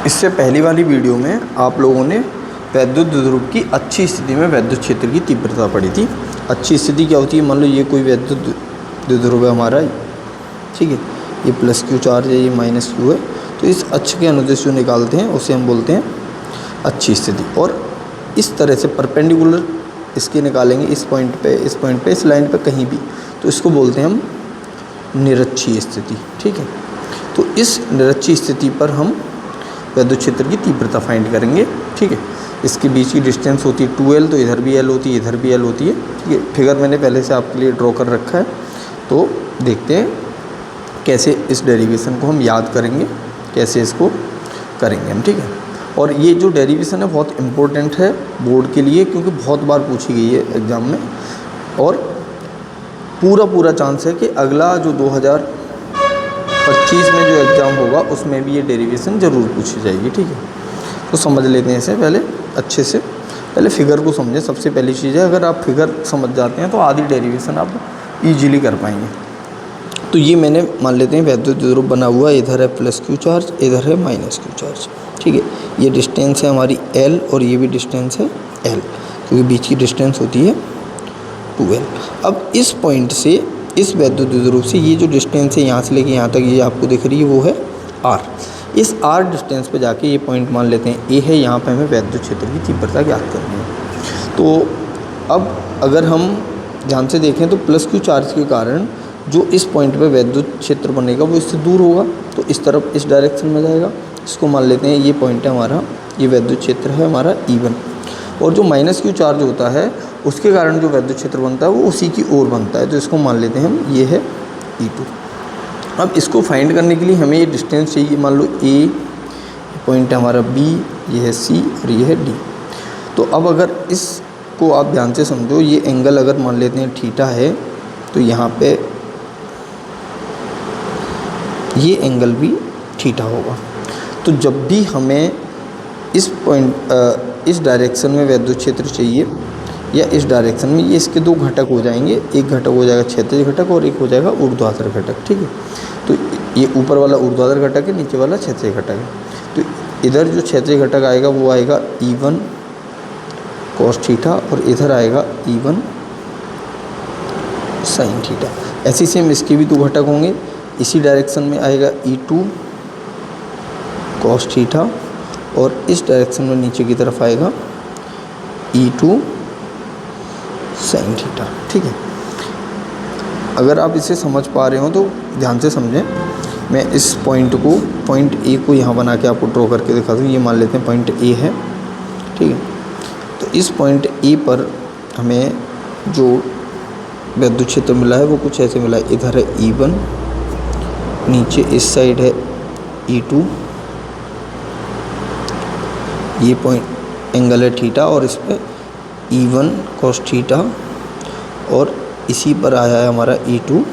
इससे पहली वाली वीडियो में आप लोगों ने वैद्युत द्विध्रुव की अच्छी स्थिति में वैद्युत क्षेत्र की तीव्रता पढ़ी थी। अच्छी स्थिति क्या होती है, मान लो ये कोई वैद्युत द्विध्रुव है हमारा, ठीक है, ये प्लस क्यू चार्ज है, ये माइनस क्यू है, तो इस अक्ष के अनुदिश जो निकालते हैं उसे हम बोलते हैं अच्छी स्थिति। और इस तरह से परपेंडिकुलर इसके निकालेंगे इस पॉइंट पे, इस पॉइंट पे, इस लाइन पे कहीं भी, तो इसको बोलते हैं हम निरक्षीय स्थिति। ठीक है, तो इस निरक्षीय स्थिति पर हम वैद्युत क्षेत्र की तीव्रता फाइंड करेंगे। ठीक है, इसके बीच की डिस्टेंस होती है 2L, तो इधर भी L होती है, इधर भी L होती है। ठीक है, फिगर मैंने पहले से आपके लिए ड्रॉ कर रखा है, तो देखते हैं कैसे इस डेरिवेशन को हम याद करेंगे, कैसे इसको करेंगे हम। ठीक है, और ये जो डेरिवेशन है बहुत इम्पोर्टेंट है बोर्ड के लिए, क्योंकि बहुत बार पूछी गई है एग्ज़ाम में, और पूरा चांस है कि अगला जो 2025 में जो एग्ज़ाम होगा उसमें भी ये डेरिवेशन ज़रूर पूछी जाएगी। ठीक है, तो समझ लेते हैं इसे पहले अच्छे से। पहले फिगर को समझें, सबसे पहली चीज़ है, अगर आप फिगर समझ जाते हैं तो आधी डेरिवेशन आप ईजिली कर पाएंगे। तो ये मैंने मान लेते हैं वैद्युत द्विध्रुव बना हुआ है, इधर है प्लस क्यू चार्ज, इधर है माइनस क्यू चार्ज। ठीक है, ये डिस्टेंस है हमारी L और ये भी डिस्टेंस है L, क्योंकि बीच की डिस्टेंस होती है 2L। अब इस पॉइंट से, इस वैद्युत द्विध्रुव से ये जो डिस्टेंस है यहाँ से लेके यहाँ तक ये आपको दिख रही है, वो है R। इस R डिस्टेंस पे जाके ये पॉइंट मान लेते हैं A है, यहाँ पे हमें वैद्युत क्षेत्र की तीव्रता ज्ञात करनी है। तो अब अगर हम ध्यान से देखें तो प्लस क्यू चार्ज के कारण जो इस पॉइंट पे वैद्युत क्षेत्र बनेगा वो इससे दूर होगा, तो इस तरफ इस डायरेक्शन में जाएगा। इसको मान लेते हैं ये पॉइंट है हमारा, ये वैद्युत क्षेत्र है हमारा E1, और जो माइनस क्यू चार्ज होता है उसके कारण जो वैद्युत क्षेत्र बनता है वो उसी की ओर बनता है, तो इसको मान लेते हैं हम, ये है E2। अब इसको फाइंड करने के लिए हमें ये डिस्टेंस चाहिए, मान लो A पॉइंट है हमारा, B ये है C और ये है D। तो अब अगर इसको आप ध्यान से समझो, ये एंगल अगर मान लेते हैं थीटा है, तो यहाँ पे ये एंगल भी थीटा होगा। तो जब भी हमें इस पॉइंट इस डायरेक्शन में वैद्युत क्षेत्र चाहिए या इस डायरेक्शन में, ये इसके दो घटक हो जाएंगे, एक घटक हो जाएगा क्षैतिज घटक और एक हो जाएगा ऊर्ध्वाधर घटक। ठीक है, तो ये ऊपर वाला ऊर्ध्वाधर घटक है, नीचे वाला क्षैतिज घटक है। तो इधर जो क्षैतिज घटक आएगा वो आएगा E1 cos थीटा और इधर आएगा E1 sin थीटा। ऐसे सेम इसके भी दो घटक होंगे, इसी डायरेक्शन में आएगा E2 cos थीटा और इस डायरेक्शन में नीचे की तरफ आएगा E2 sin थीटा। ठीक है, अगर आप इसे समझ पा रहे हो तो ध्यान से समझें। मैं इस पॉइंट को, पॉइंट A को यहाँ बना के आपको ड्रॉ करके दिखा दूँ। ये मान लेते हैं पॉइंट A है। ठीक है, तो इस पॉइंट A पर हमें जो वैद्युत क्षेत्र मिला है वो कुछ ऐसे मिला है, इधर है E1, नीचे इस साइड है E2, ये पॉइंट एंगल है थीटा और इस पर E1 cos थीटा और इसी पर आया है हमारा E2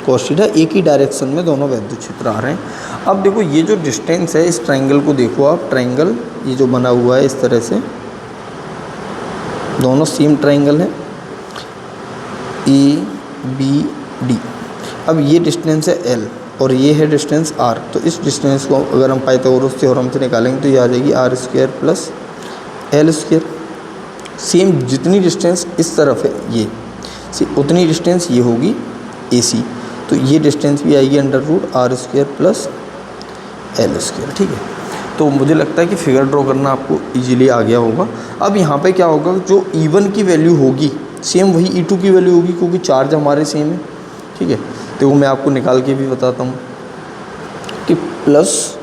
cos थीटा। एक ही डायरेक्शन में दोनों वैद्युत क्षेत्र आ रहे हैं। अब देखो ये जो डिस्टेंस है, इस ट्रायंगल को देखो आप, ट्रायंगल ये जो बना हुआ है इस तरह से, दोनों सेम ट्रायंगल है ABD। अब ये डिस्टेंस है L और ये है डिस्टेंस R। तो इस डिस्टेंस को अगर हम पाइथागोरस थ्योरम से निकालेंगे तो ये आ जाएगी R² प्लस L²। सेम जितनी डिस्टेंस इस तरफ है ये, उतनी डिस्टेंस ये होगी AC। तो ये डिस्टेंस भी आएगी √R² प्लस L²। ठीक है, तो मुझे लगता है कि फिगर ड्रॉ करना आपको इजीली आ गया होगा। अब यहाँ पे क्या होगा, जो E1 की वैल्यू होगी सेम वही E2 की वैल्यू होगी, क्योंकि चार्ज हमारे सेम है। ठीक है, तो वो मैं आपको निकाल के भी बताता हूँ कि plus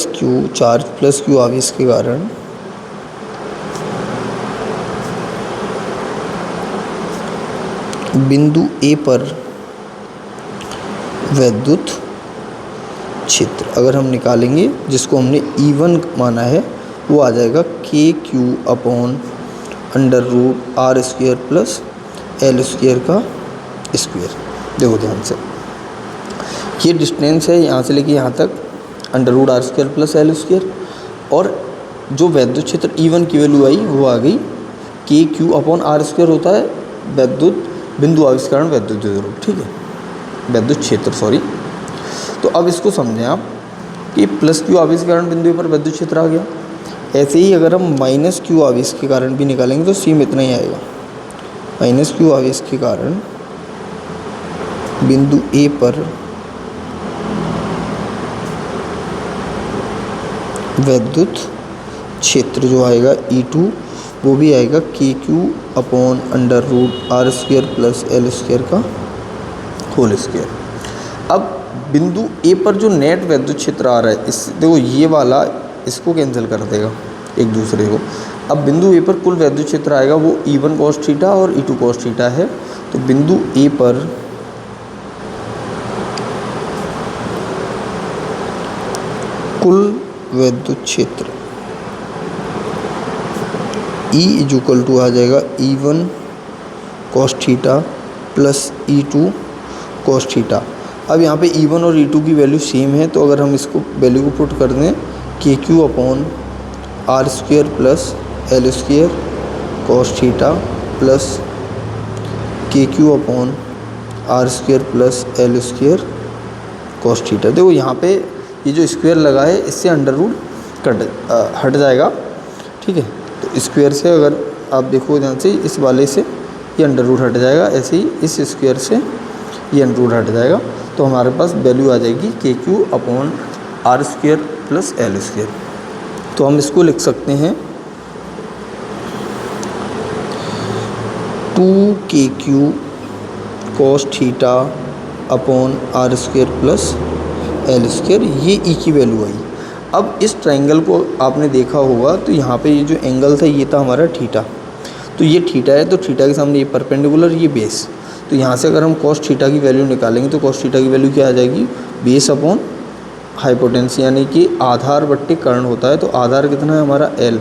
Q charge, plus Q आवेश के कारण बिंदु A पर वैद्युत क्षेत्र अगर हम निकालेंगे, जिसको हमने E1 माना है, वो आ जाएगा KQ/√R² प्लस L² का स्क्वायर। देखो ध्यान से, ये डिस्टेंस है यहाँ से लेके यहाँ तक √R² प्लस L², और जो वैद्युत क्षेत्र E1 की वैल्यू आई वो आ गई KQ/R² होता है वैद्युत बिंदु आवेश के कारण वैद्युत द्विध्रुव। ठीक है, वैद्युत क्षेत्र, सॉरी। तो अब इसको समझें आप कि प्लस क्यू आवेश के कारण बिंदु ए पर वैद्युत क्षेत्र आ गया। ऐसे ही अगर हम माइनस क्यू आवेश के कारण भी निकालेंगे तो सेम इतना ही आएगा। माइनस क्यू आवेश के कारण बिंदु ए पर वैद्युत क्षेत्र जो आएगा E2 वो भी आएगा KQ/√R² प्लस L² का होल स्क्वायर। अब बिंदु ए पर जो नेट वैद्युत क्षेत्र आ रहा है, इस देखो ये वाला इसको कैंसिल कर देगा एक दूसरे को। अब बिंदु ए पर कुल वैद्युत क्षेत्र आएगा वो E1 cos थीटा और E2 cos थीटा है। तो बिंदु ए पर कुल वैद्युत क्षेत्र E = आ जाएगा E1 cos theta plus E2 cos theta. अब यहाँ पे E1 और E2 की वैल्यू सेम है, तो अगर हम इसको वैल्यू को पुट कर दें KQ/R² plus L² cos theta plus KQ/R² plus L² cos theta. देखो यहाँ पे ये जो स्क्वायर लगा है इससे अंडर रूट हट जाएगा, ठीक है। तो स्क्वायर से अगर आप देखो ध्यान से, इस वाले से ये अंडर रूट हट जाएगा, ऐसे ही इस स्क्वायर से ये अंडर रूट हट जाएगा। तो हमारे पास वैल्यू आ जाएगी KQ/R² प्लस L²। तो हम इसको लिख सकते हैं 2KQ cos theta upon R² plus L²। ये E की वैल्यू आई। अब इस ट्रायंगल को आपने देखा होगा, तो यहाँ पे ये जो एंगल था ये था हमारा थीटा। तो ये थीटा है, तो थीटा के सामने ये परपेंडिकुलर, ये बेस। तो यहाँ से अगर हम cos थीटा की वैल्यू निकालेंगे तो cos थीटा की वैल्यू क्या आ जाएगी, बेस अपॉन हाइपोटेन्यूज, यानी कि आधार बट्टे कर्ण होता है। तो आधार कितना है हमारा L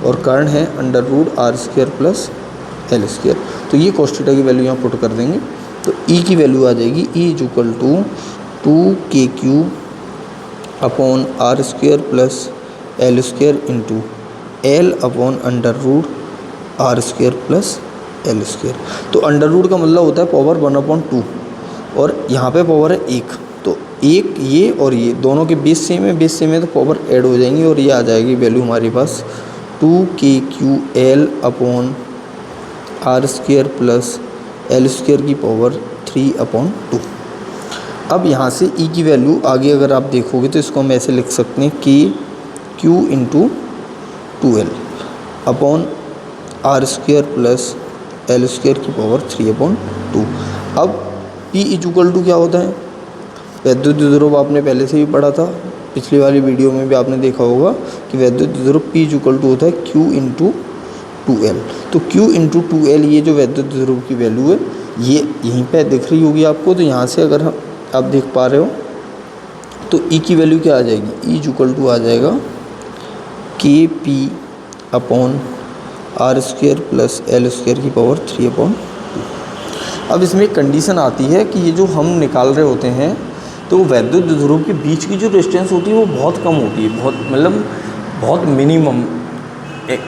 और कर्ण है √R² प्लस L²। तो ये cos थीटा की वैल्यू यहाँ पुट कर देंगे तो E की वैल्यू आ जाएगी E = 2KQ upon R² plus L² into L upon √R² plus L²। तो अंडर रूट का मतलब होता है पावर 1/2 और यहाँ पे पावर है 1। तो एक ये और ये दोनों के बेस सेम है, बेस सेम है तो पावर ऐड हो जाएंगी और ये आ जाएगी वैल्यू हमारे पास 2KQL upon R² plus L² की पावर 3/2। अब यहाँ से E की वैल्यू आगे अगर आप देखोगे तो इसको हम ऐसे लिख सकते हैं KQ × 2L upon R² plus L² की पावर 3/2। अब P = क्या होता है, वैद्युत द्विध्रुव आपने पहले से ही पढ़ा था, पिछली वाली वीडियो में भी आपने देखा होगा कि वैद्युत द्विध्रुव P = होता है Q × 2L। तो Q × 2L ये जो वैद्युत द्विध्रुव की वैल्यू है ये यहीं पे दिख रही होगी आपको। तो यहाँ से अगर आप देख पा रहे हो तो E की वैल्यू क्या आ जाएगी, E = आ जाएगा KP upon R² plus L² की पावर 3/2। अब इसमें एक कंडीशन आती है कि ये जो हम निकाल रहे होते हैं तो वैद्युत द्विध्रुव के बीच की जो डिस्टेंस होती है वो बहुत कम होती है, बहुत मतलब बहुत मिनिमम।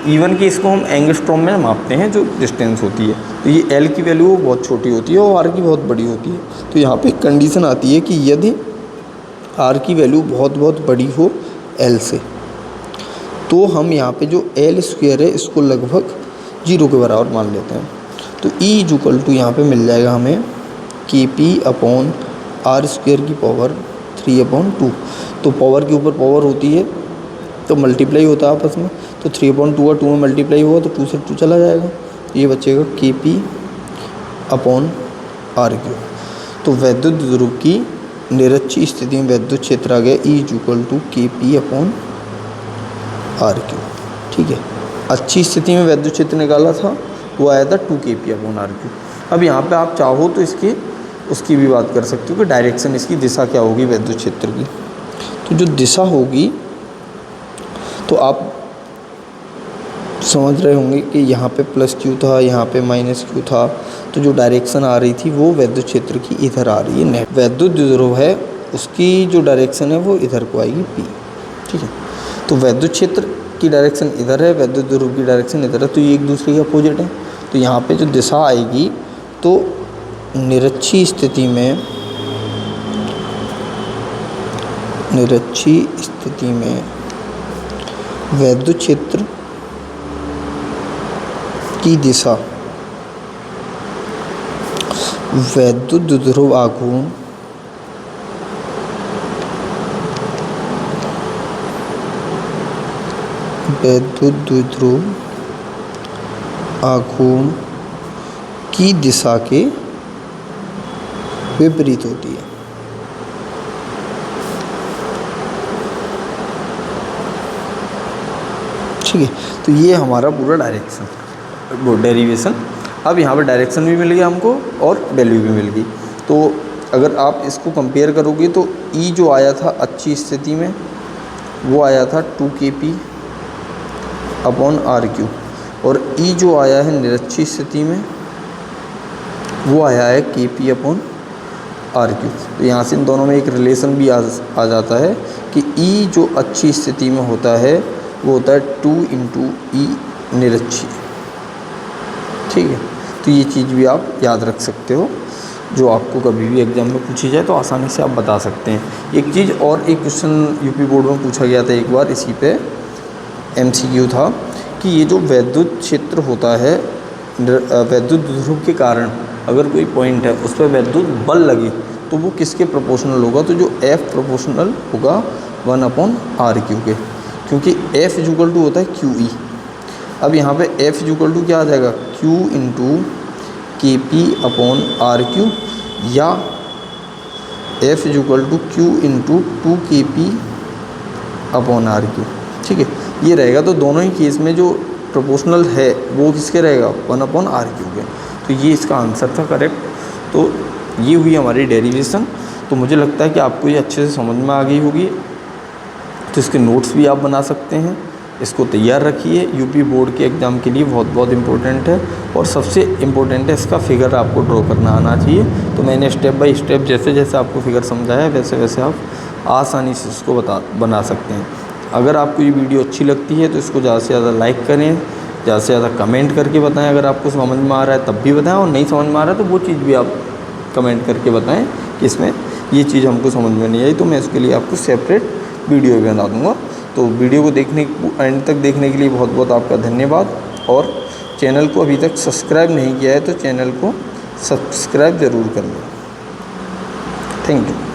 इवन कि इसको हम एंगस्ट्रॉम में मापते हैं जो डिस्टेंस होती है। तो ये L की वैल्यू वो बहुत छोटी होती है और R की बहुत बड़ी होती है। तो यहाँ पे एक कंडीशन आती है कि यदि R की वैल्यू बहुत बड़ी हो L से तो हम यहाँ पे जो L² है इसको लगभग 0 के बराबर मान लेते हैं। तो E = यहाँ पे मिल जाएगा हमें KP अपॉन R² की पावर 3/2। तो पावर के ऊपर पावर होती है तो मल्टीप्लाई होता है आपस में। तो 3/2 और 2 में मल्टीप्लाई हुआ तो 2 से 2 चला जाएगा, ये बचेगा KP अपॉन R²। तो वैद्युत द्विध्रुव की निरक्षीय स्थिति में वैद्युत क्षेत्र आ गया E = KP अपॉन R²। ठीक है, अच्छी स्थिति में वैद्युत क्षेत्र निकाला था वो आया था 2KP अपॉन R²। अब यहाँ पे आप चाहो तो उसकी भी बात कर सकते हो कि डायरेक्शन, इसकी दिशा क्या होगी वैद्युत क्षेत्र की। तो जो दिशा होगी तो आप समझ रहे होंगे कि यहाँ पे +Q था, यहाँ पे -Q था। तो जो डायरेक्शन आ रही थी वो वैद्युत क्षेत्र की इधर आ रही है। नेट वैद्युत द्विध्रुव है उसकी जो डायरेक्शन है वो इधर को आएगी P। ठीक है, तो वैद्युत क्षेत्र की डायरेक्शन इधर है, वैद्युत द्विध्रुव की डायरेक्शन इधर है, तो ये एक दूसरे के अपोजिट है। तो यहाँ पे जो दिशा आएगी तो निरक्षीय स्थिति में निरक्षी स्थिति में वैद्युत क्षेत्र की दिशा वैद्युत द्विध्रुव आघूर्ण की दिशा के विपरीत होती है। ठीक है, तो ये हमारा पूरा डायरेक्शन वो डेरिवेशन। अब यहाँ पर डायरेक्शन भी मिल गया हमको और वैल्यू भी मिल गई। तो अगर आप इसको कंपेयर करोगे तो ई जो आया था अच्छी स्थिति में वो आया था 2kp अपॉन RQ, और ई जो आया है निरक्षी स्थिति में वो आया है kp अपॉन RQ। तो यहाँ से इन दोनों में एक रिलेशन भी आ जाता है कि ई जो अच्छी स्थिति में होता है वो होता है 2 × E निरक्षी। ठीक है, तो ये चीज़ भी आप याद रख सकते हो, जो आपको कभी भी एग्जाम में पूछी जाए तो आसानी से आप बता सकते हैं। एक चीज़ और, एक क्वेश्चन यूपी बोर्ड में पूछा गया था एक बार, इसी पे MCQ था कि ये जो वैद्युत क्षेत्र होता है वैद्युत द्विध्रुव के कारण अगर कोई पॉइंट है उस पर वैद्युत बल लगे तो वो किसके प्रोपोर्शनल होगा, तो जो F प्रोपोर्शनल होगा 1/RQ के, क्योंकि F इक्वल टू होता है QE। अब यहाँ पे F इक्वल टू क्या आ जाएगा, Q × KP अपॉन RQ, या F equal to Q × 2kp upon RQ। ठीक है, ये रहेगा। तो दोनों ही केस में जो प्रोपोर्शनल है वो किसके रहेगा, 1/RQ के। तो ये इसका आंसर था करेक्ट। तो ये हुई हमारी डेरिवेशन। तो मुझे लगता है कि आपको ये अच्छे से समझ में आ गई होगी। तो इसके नोट्स भी आप बना सकते हैं, इसको तैयार रखिए, यूपी बोर्ड के एग्ज़ाम के लिए बहुत बहुत इम्पोर्टेंट है। और सबसे इम्पोर्टेंट है इसका फिगर आपको ड्रॉ करना आना चाहिए। तो मैंने स्टेप बाय स्टेप जैसे जैसे आपको फिगर समझाया वैसे वैसे आप आसानी से इसको बना सकते हैं। अगर आपको ये वीडियो अच्छी लगती है तो इसको ज़्यादा से ज़्यादा लाइक करें, ज़्यादा से ज़्यादा कमेंट करके बताएं। अगर आपको समझ में आ रहा है तब भी बताएं, और नहीं समझ में आ रहा है तो वो चीज़ भी आप कमेंट करके बताएं कि इसमें ये चीज़ हमको समझ में नहीं आई, तो मैं इसके लिए आपको सेपरेट वीडियो भी बना दूँगा। तो वीडियो को एंड तक देखने के लिए बहुत बहुत आपका धन्यवाद। और चैनल को अभी तक सब्सक्राइब नहीं किया है तो चैनल को सब्सक्राइब ज़रूर कर लें। Thank you.